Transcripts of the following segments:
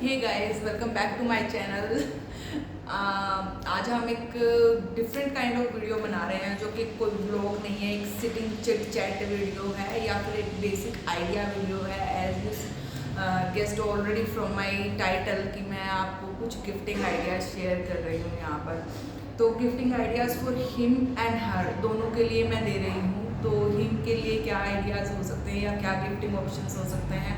Hey guys, welcome back to my channel. आज हम एक डिफरेंट काइंड ऑफ वीडियो बना रहे हैं जो कि कोई ब्लॉग नहीं है, एक सिटिंग चिट चैट वीडियो है या फिर एक बेसिक आइडिया वीडियो है। As you guessed already from my title कि मैं आपको कुछ गिफ्टिंग आइडियाज शेयर कर रही हूँ यहाँ पर। तो gifting ideas for him and her, दोनों के लिए मैं दे रही हूँ। तो हिम के लिए क्या आइडियाज़ हो सकते हैं या क्या गिफ्टिंग ऑप्शंस हो सकते हैं।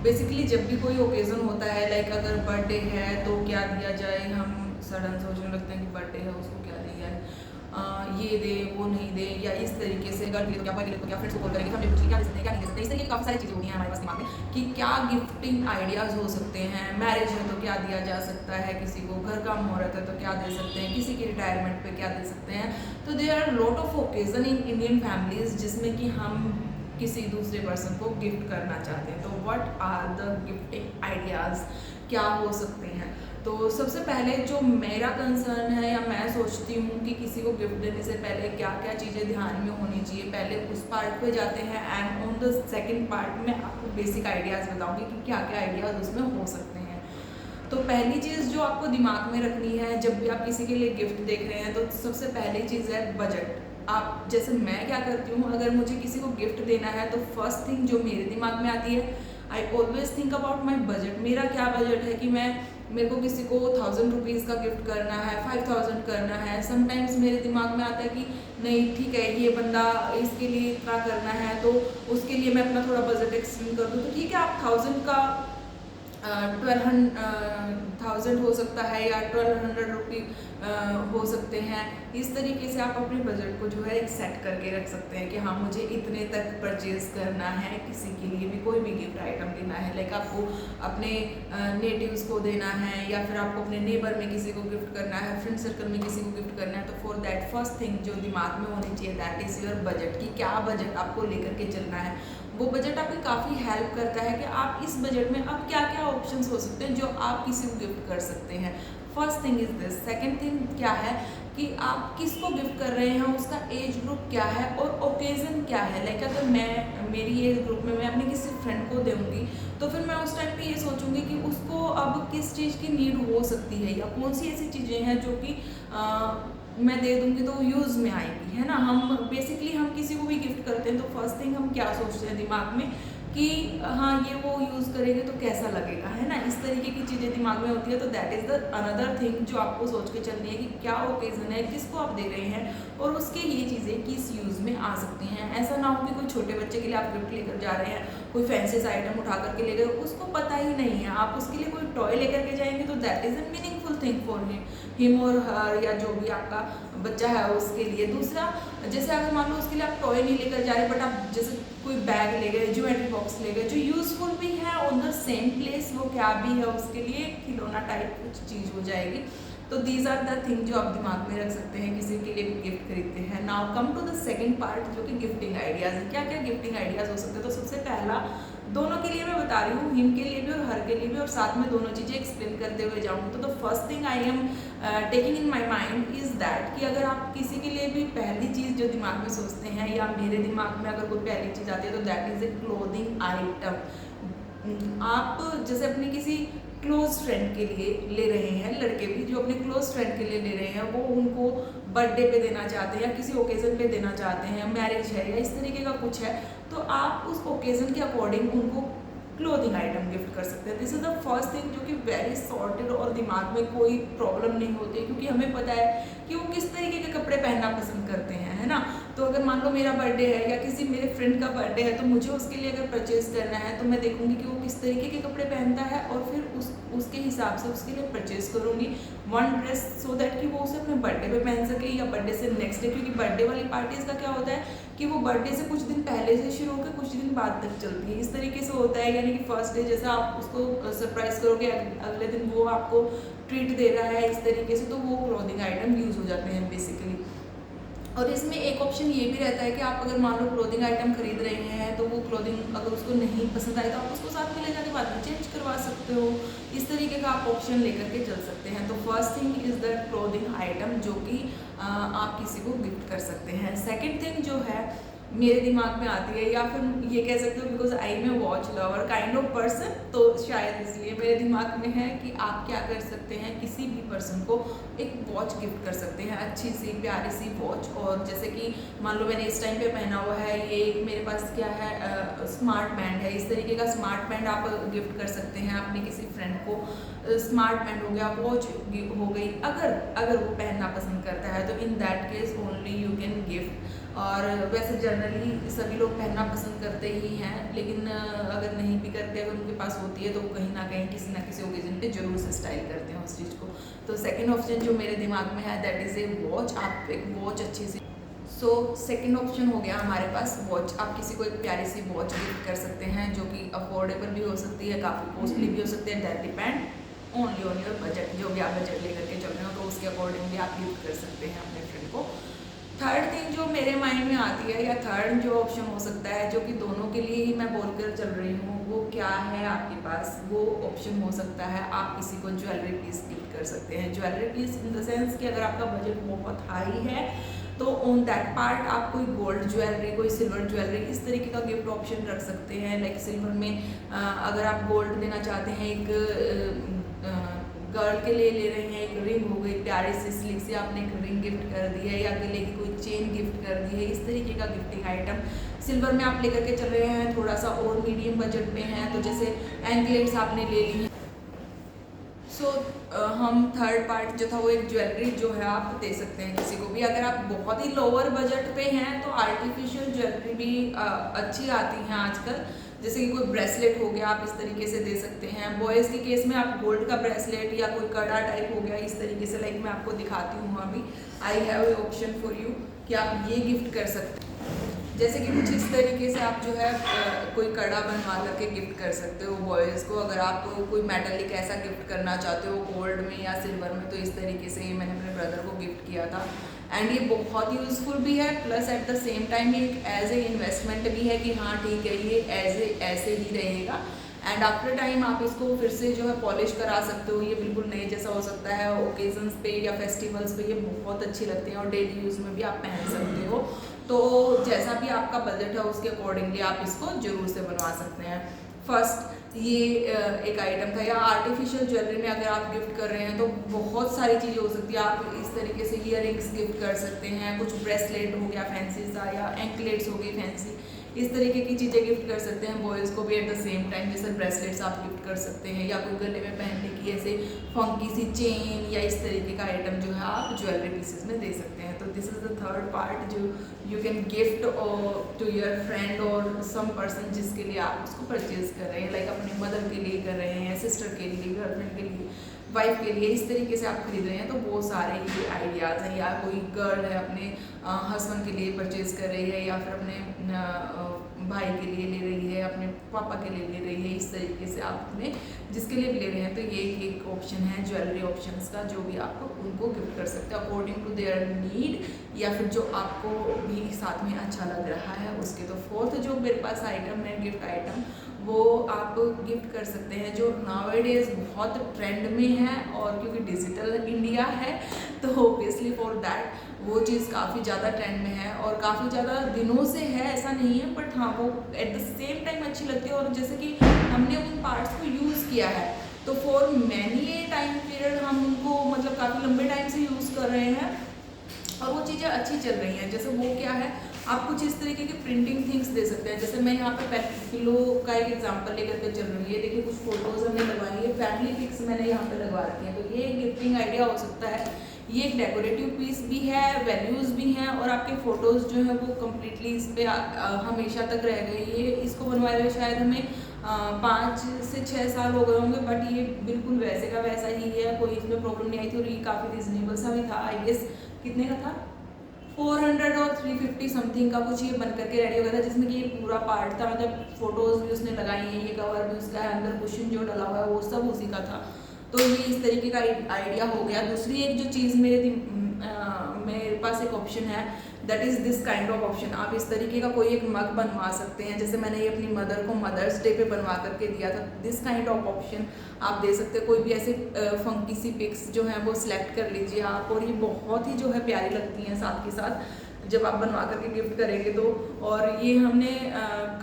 बेसिकली जब भी कोई ओकेज़न होता है, लाइक अगर बर्थडे है तो क्या दिया जाए, हम सडन सोचने लगते हैं कि बर्थडे है उसको क्या दिया जाए, ये दे वो नहीं दे, या इस तरीके से अगर तो क्या पहले तो क्या फ्रेंड्स को कॉल करेंगे, हमने पूछ लिया क्या दे सकते हैं क्या नहीं दे सकते। इस तरीके की काफ़ी सारी चीज़ें होती हैं हमारे पास दिमाग में कि क्या गिफ्टिंग आइडियाज़ हो सकते हैं। मैरिज है तो क्या दिया जा सकता है, किसी को घर का मुहूर्त है तो क्या दे सकते हैं, किसी की रिटायरमेंट पे क्या दे सकते हैं। तो there are lot of occasion in Indian families जिसमें कि हम किसी दूसरे पर्सन को गिफ्ट करना चाहते हैं। तो what are the gifting ideas, क्या हो सकते हैं। तो सबसे पहले जो मेरा कंसर्न है या मैं सोचती हूँ कि किसी को गिफ्ट देने से पहले क्या क्या चीज़ें ध्यान में होनी चाहिए, पहले उस पार्ट पे जाते हैं। And on the second part में आपको बेसिक आइडियाज़ बताऊँगी कि क्या क्या आइडियाज़ उसमें हो सकते हैं। तो पहली चीज़ जो आपको दिमाग में रखनी है जब भी आप किसी के लिए गिफ्ट देख रहे हैं, तो सबसे पहली चीज़ है बजट। आप जैसे मैं क्या करती हूँ, अगर मुझे किसी को गिफ्ट देना है तो फर्स्ट थिंग जो मेरे दिमाग में आती है, I always think about my budget. मेरा क्या बजट है कि मेरे को किसी को 1000 रुपीज़ का गिफ्ट करना है, 5000 करना है। समटाइम्स मेरे दिमाग में आता है कि नहीं ठीक है, ये बंदा इसके लिए इतना करना है तो उसके लिए मैं अपना थोड़ा बजट एक्सटेंड कर दूँ। तो ठीक है, आप 1000 का 1200 हो सकता है या 1200 रुपी हो सकते हैं। इस तरीके से आप अपने बजट को जो है एक सेट करके रख सकते हैं कि हाँ मुझे इतने तक परचेज करना है। किसी के लिए भी कोई भी गिफ्ट आइटम देना है, लाइक आपको अपने नेटिव्स को देना है या फिर आपको अपने नेबर में किसी को गिफ्ट करना है, फ्रेंड सर्कल में किसी को गिफ्ट करना है। तो फॉर दैट फर्स्ट थिंग जो दिमाग में होनी चाहिए, दैट इज़ योर बजट, कि क्या बजट आपको लेकर के चलना है। वो बजट आपकी काफ़ी हेल्प करता है कि आप इस बजट में अब क्या क्या ऑप्शंस हो सकते हैं जो आप किसी को गिफ्ट कर सकते हैं। First thing is this. Second thing क्या है कि आप किसको गिफ्ट कर रहे हैं, उसका एज ग्रुप क्या है और ओकेज़न क्या है। लाइक अगर मेरी एज ग्रुप में मैं अपने किसी फ्रेंड को दूँगी तो फिर मैं उस टाइम पे ये सोचूंगी कि उसको अब किस चीज़ की नीड हो सकती है या कौन सी ऐसी चीज़ें हैं जो कि मैं दे दूँगी तो यूज़ में आएगी, है ना। हम बेसिकली हम किसी को भी गिफ्ट करते हैं तो फर्स्ट थिंग हम क्या सोचते हैं दिमाग में कि हाँ ये वो यूज़ करेंगे तो कैसा लगेगा, है ना। इस तरीके की चीज़ें दिमाग में होती है। तो that is the another thing जो आपको सोच के चलनी है कि क्या ओकेज़न है, किसको आप दे रहे हैं और उसके ये चीज़ें किस यूज़ में आ सकती हैं। ऐसा ना हो कि कोई छोटे बच्चे के लिए आप गिफ्ट लेकर जा रहे हैं, कोई फैंसी सा आइटम उठा करके ले गए, उसको पता ही नहीं है, आप उसके लिए कोई टॉय लेकर के जाएंगे तो that is a meaningful thing for him और हर, या जो भी आपका बच्चा है उसके लिए। दूसरा, जैसे अगर मान लो उसके लिए आप टॉय नहीं लेकर जा रहे बट आप जैसे कोई बैग ले गए, ज्योमेट्री बॉक्स ले गए जो यूज़फुल भी है ऑन द सेम प्लेस, वो क्या भी है उसके लिए खिलौना टाइप कुछ चीज़ हो जाएगी। तो दीज आर द थिंग जो आप दिमाग में रख सकते हैं किसी के लिए गिफ्ट खरीदते हैं। Now come to the second part जो कि गिफ्टिंग आइडियाज़ है। क्या क्या गिफ्टिंग आइडियाज़ हो सकते हैं। तो सबसे पहला, दोनों के लिए मैं बता रही हूँ, हिम के लिए भी और हर के लिए भी, और साथ में दोनों चीज़ें एक्सप्लेन करते हुए जाऊँगी। तो the first thing I am taking in my mind is that कि अगर आप किसी के लिए भी पहली चीज़ जो दिमाग में सोचते हैं या मेरे दिमाग में अगर कोई पहली चीज़ आती है तो that is a clothing item. आप जैसे अपने किसी क्लोज फ्रेंड के लिए ले रहे हैं, लड़के भी जो अपने क्लोज फ्रेंड के लिए ले रहे हैं, वो उनको बर्थडे पे देना चाहते हैं या किसी ओकेज़न पे देना चाहते हैं, मैरिज है या इस तरीके का कुछ है, तो आप उस ओकेज़न के अकॉर्डिंग उनको क्लोथिंग आइटम गिफ्ट कर सकते हैं। This is the first thing जो कि वेरी सॉर्टेड और दिमाग में कोई प्रॉब्लम नहीं होती क्योंकि हमें पता है कि वो किस तरीके के कपड़े पहनना पसंद करते हैं, है ना। तो अगर मान लो मेरा बर्थडे है या किसी मेरे फ्रेंड का बर्थडे है तो मुझे उसके लिए अगर परचेज करना है तो मैं देखूंगी कि वो किस तरीके के कपड़े पहनता है और फिर उसके हिसाब से उसके लिए परचेज करूँगी वन ड्रेस, सो दैट कि वो उसे अपने बर्थडे पे पहन सके या बर्थडे से नेक्स्ट डे। क्योंकि बर्थडे वाली पार्टीज़ का क्या होता है कि वो बर्थडे से कुछ दिन पहले से शुरू होकर कुछ दिन बाद तक चलती है। इस तरीके से होता है, यानी कि फर्स्ट डे जैसा आप उसको सरप्राइज करोगे, अगले दिन वो आपको ट्रीट दे रहा है इस तरीके से, तो वो क्लोथिंग आइटम यूज़ हो जाते हैं बेसिकली। और इसमें एक ऑप्शन ये भी रहता है कि आप अगर मान लो क्लोथिंग आइटम खरीद रहे हैं तो वो क्लोथिंग अगर उसको नहीं पसंद आए तो आप उसको साथ में ले जाके बाद में चेंज करवा सकते हो। इस तरीके का आप ऑप्शन लेकर के चल सकते हैं। तो first thing is the clothing item जो कि आप किसी को गिफ्ट कर सकते हैं। सेकेंड थिंग जो है मेरे दिमाग में आती है, या फिर ये कह सकते हो because I am a watch lover kind of person, तो शायद इसलिए मेरे दिमाग में है कि आप क्या कर सकते हैं, किसी भी पर्सन को एक वॉच गिफ्ट कर सकते हैं, अच्छी सी प्यारी सी वॉच। और जैसे कि मान लो मैंने इस टाइम पे पहना हुआ है, ये मेरे पास क्या है, स्मार्ट बैंड है, इस तरीके का स्मार्ट बैंड आप गिफ्ट कर सकते हैं अपने किसी फ्रेंड को। स्मार्ट बैंड हो गया, वॉच हो गई, अगर वो पहनना पसंद करता है तो in that case only you can gift. और वैसे जनरली सभी लोग पहनना पसंद करते ही हैं, लेकिन अगर नहीं भी करते, अगर उनके पास होती है तो कहीं ना कहीं किसी ना किसी ओकेजन पे जरूर से स्टाइल करते हैं उस चीज़ को। तो सेकंड ऑप्शन जो मेरे दिमाग में है दैट इज़ ए वॉच। आप एक वॉच अच्छी सी, सो सेकंड ऑप्शन हो गया हमारे पास वॉच। आप किसी को एक प्यारी सी वॉच गिफ्ट कर सकते हैं जो कि अफोर्डेबल भी हो सकती है, काफ़ी कॉस्टली भी हो सकती है, that depend only on your budget. जो भी आप बजट लेकर के चल रहे हो तो उसके अकॉर्डिंगली आप गिफ्ट कर सकते हैं अपने फ्रेंड को। थर्ड थिंग जो मेरे माइंड में आती है, या थर्ड जो ऑप्शन हो सकता है, जो कि दोनों के लिए ही मैं बोलकर चल रही हूँ, वो क्या है आपके पास, वो ऑप्शन हो सकता है आप किसी को ज्वेलरी पीस गिफ्ट कर सकते हैं। Jewellery piece in the sense कि अगर आपका बजट बहुत हाई है तो ऑन दैट पार्ट आप कोई गोल्ड ज्वेलरी, कोई सिल्वर ज्वेलरी, इस तरीके का गिफ्ट ऑप्शन रख सकते हैं। लाइक सिल्वर में अगर आप गोल्ड देना चाहते हैं, एक गर्ल के लिए ले रहे हैं, एक रिंग हो गई प्यारी सी स्लिक से आपने एक रिंग गिफ्ट कर दी है, या गले की कोई चेन गिफ्ट कर दी है, इस तरीके का गिफ्टिंग आइटम सिल्वर में आप लेकर के चल रहे हैं, थोड़ा सा और मीडियम बजट में है, तो जैसे एंकलेट्स आपने ले ली हैं। सो हम थर्ड पार्ट जो था वो एक ज्वेलरी जो है आप दे सकते हैं किसी को भी। अगर आप बहुत ही लोअर बजट पे हैं तो आर्टिफिशियल ज्वेलरी भी अच्छी आती हैं आजकल, जैसे कि कोई ब्रेसलेट हो गया, आप इस तरीके से दे सकते हैं। बॉयज़ के केस में आप गोल्ड का ब्रेसलेट या कोई कड़ा टाइप हो गया, इस तरीके से, लाइक मैं आपको दिखाती हूँ अभी, I have A option for you कि आप ये गिफ्ट कर सकते हैं। जैसे कि कुछ इस तरीके से आप जो है कोई कड़ा बनवा करके गिफ्ट कर सकते हो बॉयज़ को। अगर आप कोई मेटलिक ऐसा गिफ्ट करना चाहते हो गोल्ड में या सिल्वर में, तो इस तरीके से ये मैंने अपने ब्रदर को गिफ्ट किया था। एंड ये बहुत यूज़फुल भी है, plus at the same time ये एक एज ए इन्वेस्टमेंट भी है कि हाँ ठीक है ये ऐसे ही रहेगा, एंड आफ्टर टाइम आप इसको फिर से जो है पॉलिश करा सकते हो, ये बिल्कुल नए जैसा हो सकता है। ओकेजन्स पे या फेस्टिवल्स पे ये बहुत अच्छी लगती हैं और डेली यूज़ में भी आप पहन सकते हो। तो जैसा भी आपका बजट है उसके अकॉर्डिंगली आप इसको जरूर से बनवा सकते हैं। फर्स्ट ये एक आइटम था। या आर्टिफिशियल ज्वेलरी में अगर आप गिफ्ट कर रहे हैं तो बहुत सारी चीज़ें हो सकती है। आप इस तरीके से ईयररिंग्स गिफ्ट कर सकते हैं, कुछ ब्रेसलेट हो गया फैंसी सा, या एंकलेट्स हो गई फैंसी, इस तरीके की चीज़ें गिफ्ट कर सकते हैं बॉयज़ को भी। एट द सेम टाइम जैसे ब्रेसलेट्स आप गिफ्ट कर सकते हैं, या कोई गले में पहनने की ऐसे फंकी सी चेन या इस तरीके का आइटम जो है आप ज्वेलरी पीसेस में दे सकते हैं। तो this is the third part जो you can gift to your friend और सम पर्सन जिसके लिए आप उसको परचेज कर रहे हैं, लाइक अपने मदर के लिए कर रहे हैं, सिस्टर के लिए, गर्लफ्रेंड के लिए, वाइफ के लिए, इस तरीके से आप खरीद रहे हैं। तो बहुत सारे ये आइडियाज़ हैं। या कोई गर्ल है अपने हस्बैंड के लिए परचेज कर रही है, या फिर अपने भाई के लिए ले रही है, अपने पापा के लिए ले रही है, इस तरीके से आप अपने जिसके लिए भी ले रहे हैं। तो ये एक ऑप्शन है ज्वेलरी ऑप्शंस का, जो भी आप उनको गिफ्ट कर सकते हैं अकॉर्डिंग टू देयर नीड, या फिर जो आपको भी साथ में अच्छा लग रहा है उसके। तो फोर्थ जो मेरे पास आइटम है गिफ्ट आइटम, वो आप गिफ्ट कर सकते हैं जो नाउअडेज बहुत ट्रेंड में है, और क्योंकि डिजिटल इंडिया है तो ऑब्वियसली फॉर दैट वो चीज़ काफ़ी ज़्यादा ट्रेंड में है और काफ़ी ज़्यादा दिनों से है, ऐसा नहीं है, बट हाँ वो एट द सेम टाइम अच्छी लगती है। और जैसे कि हमने उन पार्ट्स को यूज़ किया है तो for many a time period हम उनको मतलब काफ़ी लंबे टाइम से यूज़ कर रहे हैं और वो चीज़ें अच्छी चल रही हैं। जैसे वो क्या है, आप कुछ इस तरीके की प्रिंटिंग थिंग्स दे सकते हैं। जैसे मैं यहाँ पे पिलो का एक एग्जांपल लेकर के चल रही हूँ। ये देखिए कुछ फोटोज हमने लगवाई है, फैमिली पिक्स मैंने यहाँ पे लगवा रखी है। तो ये एक गिफ्टिंग आइडिया हो सकता है। ये एक डेकोरेटिव पीस भी है, वैल्यूज़ भी हैं, और आपके फ़ोटोज़ जो है वो कम्प्लीटली इस पर हमेशा तक रह गए। ये इसको बनवाए हुए शायद हमें 5 से 6 साल हो गए होंगे, बट ये बिल्कुल वैसे का वैसा ही है, कोई इसमें प्रॉब्लम नहीं आई थी। और ये काफ़ी रिजनेबल सा भी था। आई गेस कितने का था, 400 और 350 समथिंग का कुछ ये बन करके रेडी हो गया था, जिसमें कि ये पूरा पार्ट था। मतलब फोटोज़ भी उसने लगाई हैं, ये कवर भी उसका है, अंदर कुशन जो डला हुआ है वो सब उसी का था। तो ये इस तरीके का आइडिया हो गया। दूसरी एक जो चीज़ मेरे पास एक ऑप्शन है, that is this kind of option. आप इस तरीके का कोई एक मग बनवा सकते हैं, जैसे मैंने ये अपनी मदर को मदर्स डे पे बनवा करके दिया था। दिस काइंड ऑफ ऑप्शन आप दे सकते हैं। कोई भी ऐसे फंकी सी पिक्स जो हैं वो सिलेक्ट कर लीजिए आप, और ये बहुत ही जो है प्यारी लगती हैं साथ के साथ। जब आप बनवा करके गिफ्ट करेंगे तो। और ये हमने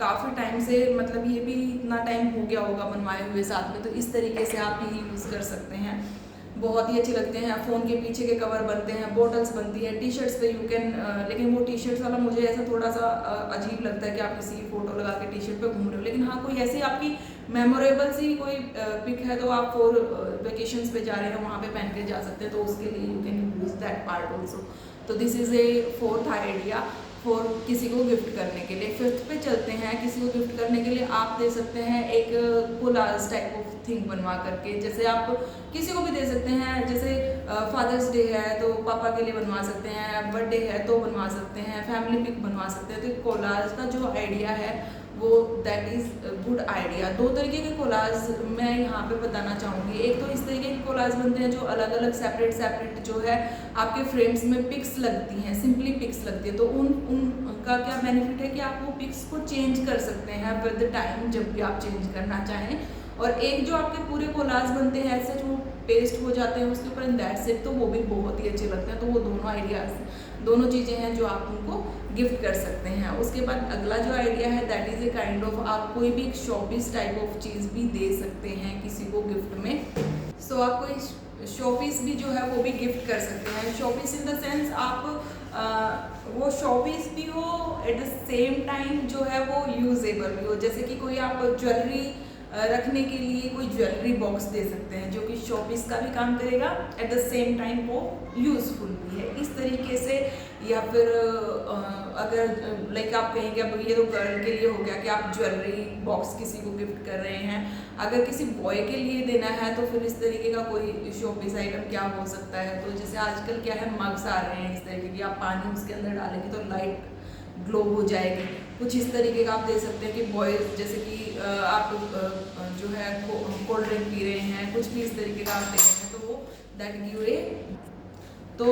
काफ़ी टाइम से, मतलब ये भी इतना टाइम हो गया होगा बनवाए हुए साथ में, तो इस तरीके से आप ये यूज़ कर सकते हैं। बहुत ही अच्छे लगते हैं। फ़ोन के पीछे के कवर बनते हैं, बॉटल्स बनती है, टी शर्ट्स पे यू कैन, लेकिन वो टी शर्ट्स वाला मुझे ऐसा थोड़ा सा अजीब लगता है कि आप किसी की फ़ोटो लगा के टी शर्ट पे घूम रहे हो। लेकिन हाँ, कोई ऐसी आपकी मेमोरेबल सी कोई पिक है तो आप फॉर वेकेशंस पे जा रहे हैं, वहाँ पे पहन के जा सकते हैं, तो उसके लिए you can use that part also. तो this is a fourth idea for किसी को गिफ्ट करने के लिए। फिफ्थ पे चलते हैं। किसी को गिफ्ट करने के लिए आप दे सकते हैं एक कोलाज टाइप ऑफ थिंग बनवा करके। जैसे आप किसी को भी दे सकते हैं, जैसे फादर्स डे है तो पापा के लिए बनवा सकते हैं, बर्थडे है तो बनवा सकते हैं, फैमिली पिक बनवा सकते हैं। तो कोलाज का जो आइडिया है वो दैट इज़ गुड आइडिया। दो तरीके के कोलाज मैं यहाँ पे बताना चाहूँगी। एक तो इस तरीके के कोलाज बनते हैं जो अलग अलग सेपरेट जो है आपके फ्रेम्स में पिक्स लगती हैं, सिंपली पिक्स लगती है। तो उनका क्या बेनिफिट है कि आप वो पिक्स को चेंज कर सकते हैं विद द टाइम, जब भी आप चेंज करना चाहें। और एक जो आपके पूरे कोलाज बनते हैं ऐसे जो पेस्ट हो जाते हैं उसके ऊपर इन दैट सेट, तो वो भी बहुत ही अच्छे लगते हैं। तो वो दोनों आइडियाज़, दोनों चीज़ें हैं जो आप उनको गिफ्ट कर सकते हैं। उसके बाद अगला जो आइडिया है that is a kind of, आप कोई भी एक शोपीस टाइप ऑफ चीज़ भी दे सकते हैं किसी को गिफ्ट में। सो आप कोई शोपीस भी जो है वो भी गिफ्ट कर सकते हैं। शोपीस इन द सेंस आप वो शोपीस भी हो, एट द सेम टाइम जो है वो यूजेबल भी हो। जैसे कि कोई आप ज्वेलरी रखने के लिए कोई ज्वेलरी बॉक्स दे सकते हैं जो कि शोपीस का भी काम करेगा, एट द सेम टाइम वो यूज़फुल भी है, इस तरीके से। या फिर अगर लाइक आप कहेंगे अब ये तो गर्ल के लिए हो गया कि आप ज्वेलरी बॉक्स किसी को गिफ्ट कर रहे हैं। अगर किसी बॉय के लिए देना है तो फिर इस तरीके का कोई शोपीस आइटम क्या हो सकता है। तो जैसे आजकल क्या है, मग्स आ रहे हैं इस तरीके की, आप पानी उसके अंदर डालेंगे तो लाइट ग्लो हो जाएगी। कुछ इस तरीके का आप दे सकते हैं कि बॉयज़, जैसे कि आप जो है कोल्ड ड्रिंक पी रहे हैं, कुछ भी इस तरीके का आप दे रहे हैं तो वो दैट गिव ए। तो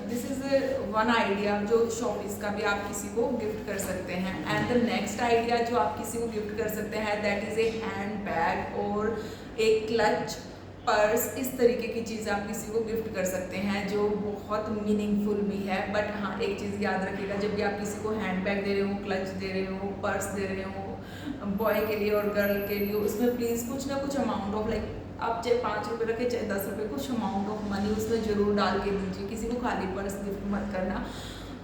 दिस इज़ वन आइडिया जो शोपीस का भी आप किसी को गिफ्ट कर सकते हैं। एंड द नेक्स्ट आइडिया जो आप किसी को गिफ्ट कर सकते हैं that is a hand bag और एक क्लच, पर्स, इस तरीके की चीज़ आप किसी को गिफ्ट कर सकते हैं जो बहुत मीनिंगफुल भी है। बट हाँ, एक चीज़ याद रखिएगा, जब भी आप किसी को हैंड बैग दे रहे हो, क्लच दे रहे हो, पर्स दे रहे हो बॉय के लिए और गर्ल के लिए, उसमें प्लीज़ कुछ ना कुछ अमाउंट ऑफ, लाइक आप चाहे 5 रुपये रखें चाहे 10 रुपये, कुछ अमाउंट ऑफ मनी उसमें ज़रूर डाल के दीजिए। किसी को खाली पर्स गिफ्ट मत करना,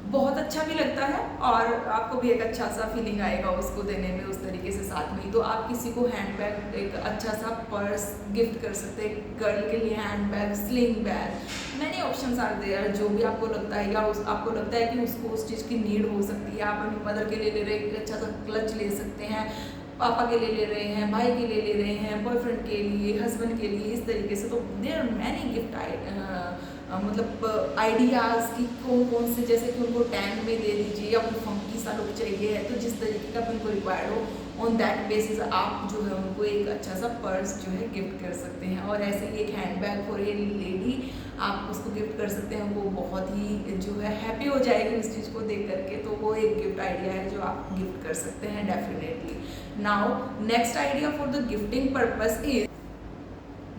बहुत अच्छा भी लगता है और आपको भी एक अच्छा सा फीलिंग आएगा उसको देने में उस तरीके से साथ में। तो आप किसी को हैंड बैग, एक अच्छा सा पर्स गिफ्ट कर सकते हैं। गर्ल के लिए hand bag, sling bag, many options are there. जो भी आपको लगता है या आपको लगता है कि उसको उस चीज़ की नीड हो सकती है, आप अपनी मदर के लिए ले रहे हैं, एक अच्छा सा क्लच ले सकते हैं, पापा के लिए ले रहे हैं, भाई के लिए ले रहे हैं, बॉयफ्रेंड के लिए, हस्बैंड के लिए, इस तरीके से। तो देयर आर मैनी गिफ्ट मतलब आइडियाज़ कि कौन कौन से, जैसे कि उनको टैंक में दे दीजिए या उनको फंकी सा लुक चाहिए है, तो जिस तरीके का उनको रिक्वायर्ड हो ऑन दैट बेसिस आप जो है उनको एक अच्छा सा पर्स जो है गिफ्ट कर सकते हैं। और ऐसे ही एक hand bag for a lady आप उसको गिफ्ट कर सकते हैं, वो बहुत ही जो है हैप्पी हो जाएगी उस चीज़ को देख करके। तो वो एक गिफ्ट आइडिया है जो आप गिफ्ट कर सकते हैं definitely. Now next idea for the gifting purpose is,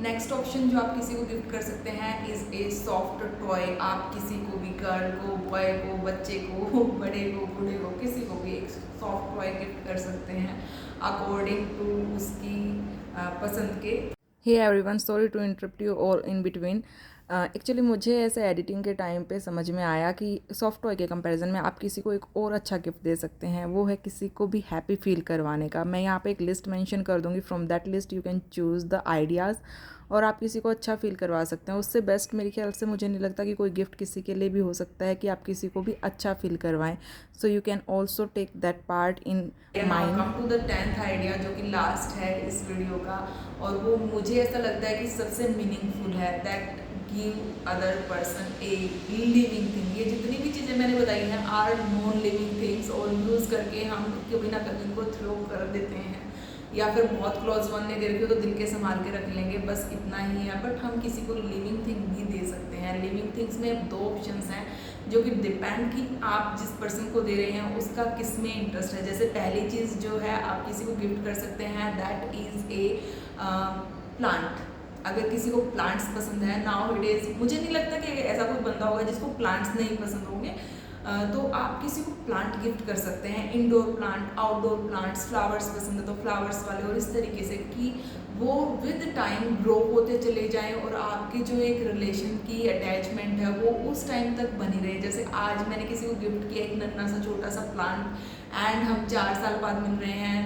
next option जो आप किसी को गिफ्ट कर सकते हैं इज़ ए सॉफ्ट टॉय। आप किसी को भी, गर्ल को, बॉय को, बच्चे को, बड़े को, बूढ़े को, किसी को भी एक सॉफ्ट टॉय गिफ्ट कर सकते हैं अकॉर्डिंग टू उसकी पसंद के। Hey everyone, sorry to interrupt you और इन बिटवीन। एक्चुअली मुझे ऐसे एडिटिंग के टाइम पे समझ में आया कि सॉफ्ट टॉय के कंपैरिजन में आप किसी को एक और अच्छा गिफ्ट दे सकते हैं, वो है किसी को भी हैप्पी फील करवाने का। मैं यहाँ पे एक लिस्ट मेंशन कर दूँगी, from that list you can choose the ideas और आप किसी को अच्छा फील करवा सकते हैं। उससे बेस्ट मेरे ख्याल से मुझे नहीं लगता कि कोई गिफ्ट किसी के लिए भी हो सकता है कि आप किसी को भी अच्छा फील करवाएं। So you can also take that part in mind. Come to the 10th idea जो कि लास्ट है इस वीडियो का, और वो मुझे ऐसा लगता है कि सबसे मीनिंगफुल है, that give other person a living thing. ये जितनी भी चीज़ें मैंने बताई हैं आर नॉन लिविंग थिंग्स, और यूज़ करके हम कभी ना कभी इनको थ्रो कर देते हैं, या फिर बहुत क्लोज वन ने दे रखी हो तो दिल के संभाल के रख लेंगे, बस इतना ही है। बट हम किसी को लिविंग थिंग भी दे सकते हैं। लिविंग थिंग्स में 2 ऑप्शंस हैं जो कि डिपेंड कि आप जिस पर्सन को दे रहे हैं उसका किस में इंटरेस्ट है। जैसे पहली चीज़ जो है आप किसी को गिफ्ट कर सकते हैं दैट इज़ ए प्लांट। अगर किसी को प्लांट्स पसंद है, नाउ इट इज़, मुझे नहीं लगता कि ऐसा कोई बंदा होगा जिसको प्लांट्स नहीं पसंद होंगे। तो आप किसी को प्लांट गिफ्ट कर सकते हैं, indoor plant, outdoor plants, flowers पसंद है तो फ्लावर्स वाले, और इस तरीके से कि वो विद टाइम ग्रो होते चले जाएं और आपकी जो एक रिलेशन की अटैचमेंट है वो उस टाइम तक बनी रहे। जैसे आज मैंने किसी को गिफ्ट किया एक नन्हा सा छोटा सा प्लांट, एंड हम 4 साल बाद मिल रहे हैं,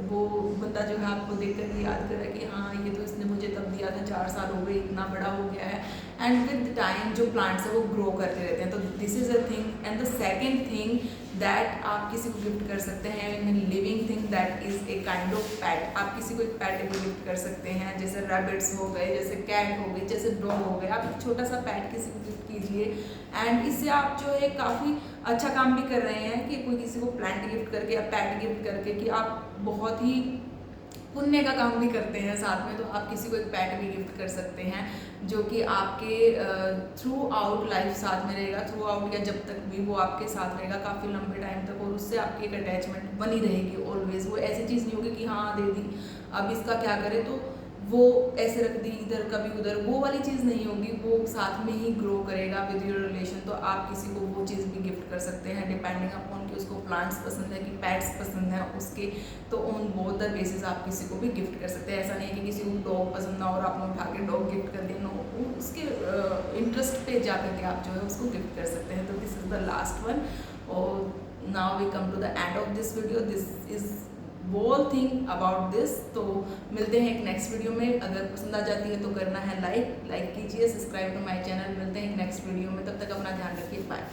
वो बंदा जो है आपको देख कर याद कर रहा है कि हाँ ये तो इसने मुझे तब दिया था, 4 साल हो गए, इतना बड़ा हो गया है। एंड विद टाइम जो प्लांट्स है वो ग्रो करते रहते हैं। तो this is a thing. And the second thing that आप किसी को गिफ्ट कर सकते हैं in living thing, that is a kind of PAT. आप किसी को एक पैट भी गिफ्ट कर सकते हैं, जैसे रैबिट्स हो गए, जैसे कैट हो गई, जैसे डॉग हो गए। आप एक छोटा सा पैट किसी को गिफ्ट कीजिए, एंड इससे आप जो है काफ़ी अच्छा काम भी कर रहे हैं कि कोई किसी को प्लांट गिफ्ट करके या पैट गिफ्ट करके, कि आप बहुत ही पुण्य का काम भी करते हैं साथ में। तो आप किसी को एक पैट भी गिफ्ट कर सकते हैं जो कि आपके थ्रू आउट लाइफ साथ में रहेगा, थ्रू आउट या जब तक भी वो आपके साथ रहेगा काफ़ी लंबे टाइम तक, और उससे आपकी एक अटैचमेंट बनी रहेगी ऑलवेज। वो ऐसी चीज़ नहीं होगी कि हाँ दे दी अब इसका क्या करें तो वो ऐसे रख दी इधर कभी उधर, वो वाली चीज़ नहीं होगी, वो साथ में ही ग्रो करेगा विद योर रिलेशन। तो आप किसी को वो चीज़ भी गिफ्ट कर सकते हैं डिपेंडिंग अपॉन कि उसको प्लांट्स पसंद है कि पेट्स पसंद है उसके। तो ऑन बोथ द बेसिस आप किसी को भी गिफ्ट कर सकते हैं। ऐसा नहीं है कि किसी को डॉग पसंद ना और आपने उठा के डॉग गिफ्ट कर दिया, नो, उसके इंटरेस्ट पे जा करके आप जो है उसको गिफ्ट कर सकते हैं। तो this is the last one, और now we come to the end of this video. This is whole thing about this. तो मिलते हैं एक नेक्स्ट वीडियो में। अगर पसंद आ जाती है तो करना है लाइक कीजिए, सब्सक्राइब टू माय चैनल। मिलते हैं एक नेक्स्ट वीडियो में, तब तक अपना ध्यान रखिए, बाय।